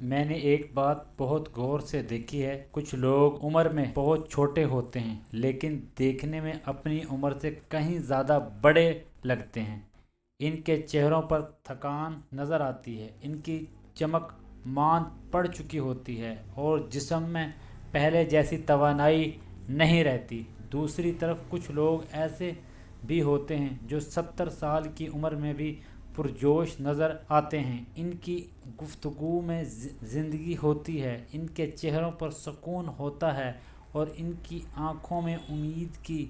میں نے ایک بات بہت غور سے دیکھی ہے، کچھ لوگ عمر میں بہت چھوٹے ہوتے ہیں لیکن دیکھنے میں اپنی عمر سے کہیں زیادہ بڑے لگتے ہیں۔ ان کے چہروں پر تھکان نظر آتی ہے، ان کی چمک ماند پڑ چکی ہوتی ہے اور جسم میں پہلے جیسی توانائی نہیں رہتی۔ دوسری طرف کچھ لوگ ایسے بھی ہوتے ہیں جو 70 سال کی عمر میں بھی پرجوش نظر آتے ہیں۔ ان کی گفتگو میں زندگی ہوتی ہے، ان کے چہروں پر سکون ہوتا ہے اور ان کی آنکھوں میں امید کی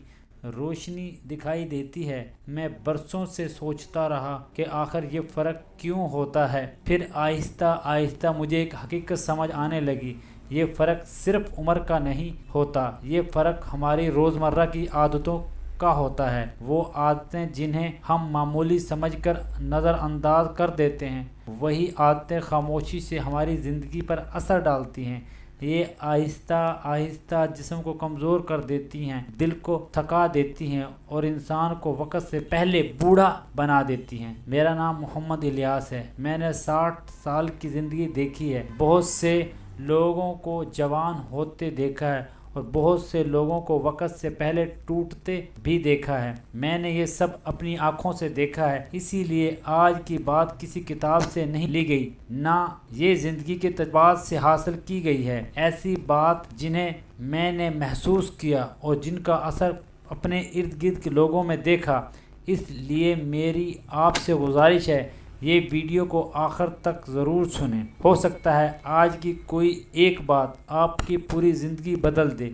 روشنی دکھائی دیتی ہے۔ میں برسوں سے سوچتا رہا کہ آخر یہ فرق کیوں ہوتا ہے، پھر آہستہ آہستہ مجھے ایک حقیقت سمجھ آنے لگی۔ یہ فرق صرف عمر کا نہیں ہوتا، یہ فرق ہماری روزمرہ کی عادتوں کا ہوتا ہے۔ وہ عادتیں جنہیں ہم معمولی سمجھ کر نظر انداز کر دیتے ہیں، وہی عادتیں خاموشی سے ہماری زندگی پر اثر ڈالتی ہیں۔ یہ آہستہ آہستہ جسم کو کمزور کر دیتی ہیں، دل کو تھکا دیتی ہیں اور انسان کو وقت سے پہلے بوڑھا بنا دیتی ہیں۔ میرا نام محمد الیاس ہے۔ میں نے 60 سال کی زندگی دیکھی ہے، بہت سے لوگوں کو جوان ہوتے دیکھا ہے اور بہت سے لوگوں کو وقت سے پہلے ٹوٹتے بھی دیکھا ہے۔ میں نے یہ سب اپنی آنکھوں سے دیکھا ہے، اسی لیے آج کی بات کسی کتاب سے نہیں لی گئی، نہ یہ زندگی کے تجربات سے حاصل کی گئی ہے۔ ایسی بات جنہیں میں نے محسوس کیا اور جن کا اثر اپنے ارد گرد کے لوگوں میں دیکھا۔ اس لیے میری آپ سے گزارش ہے، یہ ویڈیو کو آخر تک ضرور سنیں، ہو سکتا ہے آج کی کوئی ایک بات آپ کی پوری زندگی بدل دے۔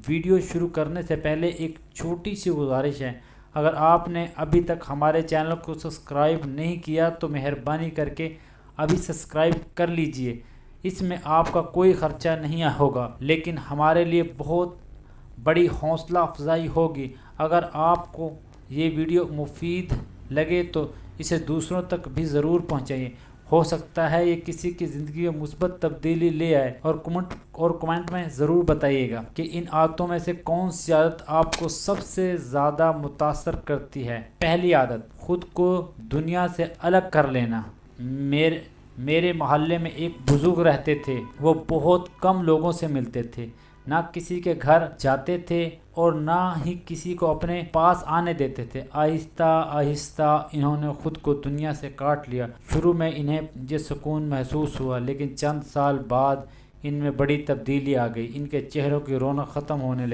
ویڈیو شروع کرنے سے پہلے ایک چھوٹی سی گزارش ہے، اگر آپ نے ابھی تک ہمارے چینل کو سبسکرائب نہیں کیا تو مہربانی کر کے ابھی سبسکرائب کر لیجئے۔ اس میں آپ کا کوئی خرچہ نہیں ہوگا، لیکن ہمارے لیے بہت بڑی حوصلہ افزائی ہوگی۔ اگر آپ کو یہ ویڈیو مفید لگے تو اسے دوسروں تک بھی ضرور پہنچائیے، ہو سکتا ہے یہ کسی کی زندگی میں مثبت تبدیلی لے آئے۔ اور کمنٹ میں ضرور بتائیے گا کہ ان عادتوں میں سے کون سی عادت آپ کو سب سے زیادہ متاثر کرتی ہے۔ پہلی عادت، خود کو دنیا سے الگ کر لینا۔ میرے محلے میں ایک بزرگ رہتے تھے، وہ بہت کم لوگوں سے ملتے تھے، نہ کسی کے گھر جاتے تھے اور نہ ہی کسی کو اپنے پاس آنے دیتے تھے۔ آہستہ آہستہ انہوں نے خود کو دنیا سے کاٹ لیا۔ شروع میں انہیں یہ سکون محسوس ہوا، لیکن چند سال بعد ان میں بڑی تبدیلی آ گئی۔ ان کے چہروں کی رونق ختم ہونے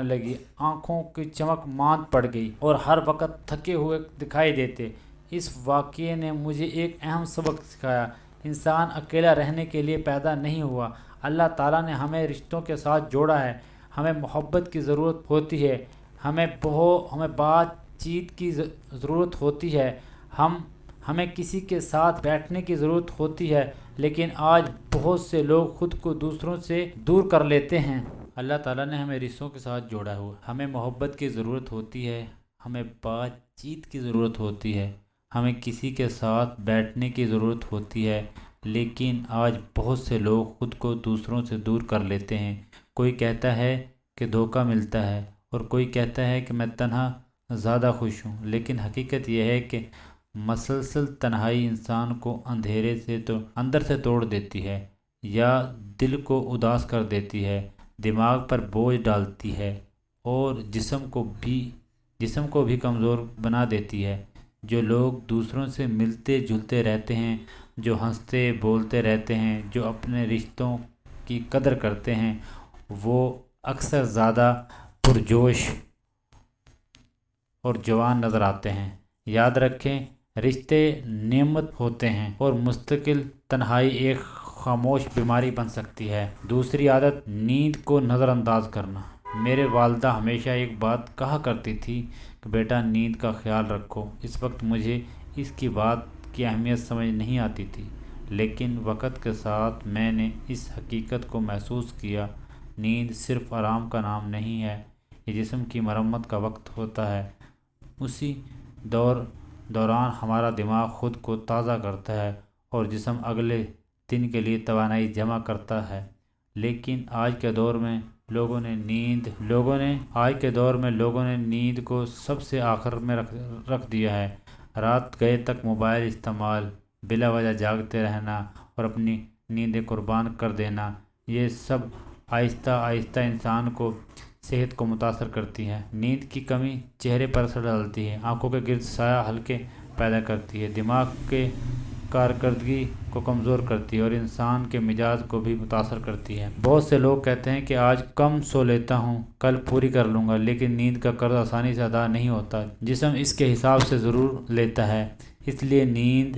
لگی، آنکھوں کی چمک ماند پڑ گئی اور ہر وقت تھکے ہوئے دکھائی دیتے۔ اس واقعے نے مجھے ایک اہم سبق سکھایا، انسان اکیلا رہنے کے لیے پیدا نہیں ہوا۔ اللہ تعالیٰ نے ہمیں رشتوں کے ساتھ جوڑا ہے، ہمیں محبت کی ضرورت ہوتی ہے، ہمیں بات چیت کی ضرورت ہوتی ہے، ہمیں کسی کے ساتھ بیٹھنے کی ضرورت ہوتی ہے، لیکن آج بہت سے لوگ خود کو دوسروں سے دور کر لیتے ہیں۔ اللہ تعالیٰ نے ہمیں رشتوں کے ساتھ جوڑا ہوا، ہمیں محبت کی ضرورت ہوتی ہے، ہمیں بات چیت کی ضرورت ہوتی ہے، ہمیں کسی کے ساتھ بیٹھنے کی ضرورت ہوتی ہے، لیکن آج بہت سے لوگ خود کو دوسروں سے دور کر لیتے ہیں۔ کوئی کہتا ہے کہ دھوکہ ملتا ہے اور کوئی کہتا ہے کہ میں تنہا زیادہ خوش ہوں، لیکن حقیقت یہ ہے کہ مسلسل تنہائی انسان کو اندر سے توڑ دیتی ہے، یا دل کو اداس کر دیتی ہے، دماغ پر بوجھ ڈالتی ہے اور جسم کو بھی کمزور بنا دیتی ہے۔ جو لوگ دوسروں سے ملتے جلتے رہتے ہیں، جو ہنستے بولتے رہتے ہیں، جو اپنے رشتوں کی قدر کرتے ہیں، وہ اکثر زیادہ پرجوش اور جوان نظر آتے ہیں۔ یاد رکھیں، رشتے نعمت ہوتے ہیں اور مستقل تنہائی ایک خاموش بیماری بن سکتی ہے۔ دوسری عادت، نیند کو نظر انداز کرنا۔ میرے والدہ ہمیشہ ایک بات کہا کرتی تھی کہ بیٹا نیند کا خیال رکھو۔ اس وقت مجھے اس کی بات کی اہمیت سمجھ نہیں آتی تھی، لیکن وقت کے ساتھ میں نے اس حقیقت کو محسوس کیا۔ نیند صرف آرام کا نام نہیں ہے، یہ جسم کی مرمت کا وقت ہوتا ہے۔ اسی دوران ہمارا دماغ خود کو تازہ کرتا ہے اور جسم اگلے دن کے لیے توانائی جمع کرتا ہے۔ لیکن آج کے دور میں لوگوں نے نیند کو سب سے آخر میں رکھ دیا ہے۔ رات گئے تک موبائل استعمال، بلا وجہ جاگتے رہنا اور اپنی نیندیں قربان کر دینا، یہ سب آہستہ آہستہ انسان کو صحت کو متاثر کرتی ہے۔ نیند کی کمی چہرے پر اثر ڈالتی ہے، آنکھوں کے گرد سایہ ہلکے پیدا کرتی ہے، دماغ کے کارکردگی کو کمزور کرتی ہے اور انسان کے مزاج کو بھی متاثر کرتی ہے۔ بہت سے لوگ کہتے ہیں کہ آج کم سو لیتا ہوں، کل پوری کر لوں گا، لیکن نیند کا قرض آسانی سے ادا نہیں ہوتا۔ جسم اس کے حساب سے ضرور لیتا ہے، اس لیے نیند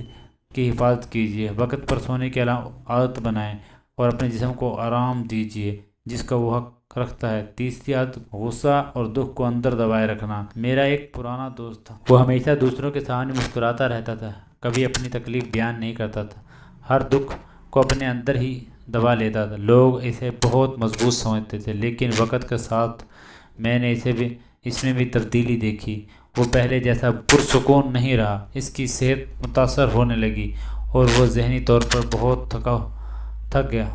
کی حفاظت کیجیے، وقت پر سونے کی عادت بنائیں اور اپنے جسم کو آرام دیجیے جس کا وہ حق رکھتا ہے۔ تیسری عادت غصہ اور دکھ کو اندر دبائے رکھنا۔ میرا ایک پرانا دوست تھا، وہ ہمیشہ دوسروں کے سامنے مسکراتا رہتا تھا، کبھی اپنی تکلیف بیان نہیں کرتا تھا، ہر دکھ کو اپنے اندر ہی دبا لیتا تھا۔ لوگ اسے بہت مضبوط سمجھتے تھے، لیکن وقت کے ساتھ میں نے اس میں بھی تبدیلی دیکھی۔ وہ پہلے جیسا پرسکون نہیں رہا، اس کی صحت متاثر ہونے لگی اور وہ ذہنی طور پر بہت تھک گیا۔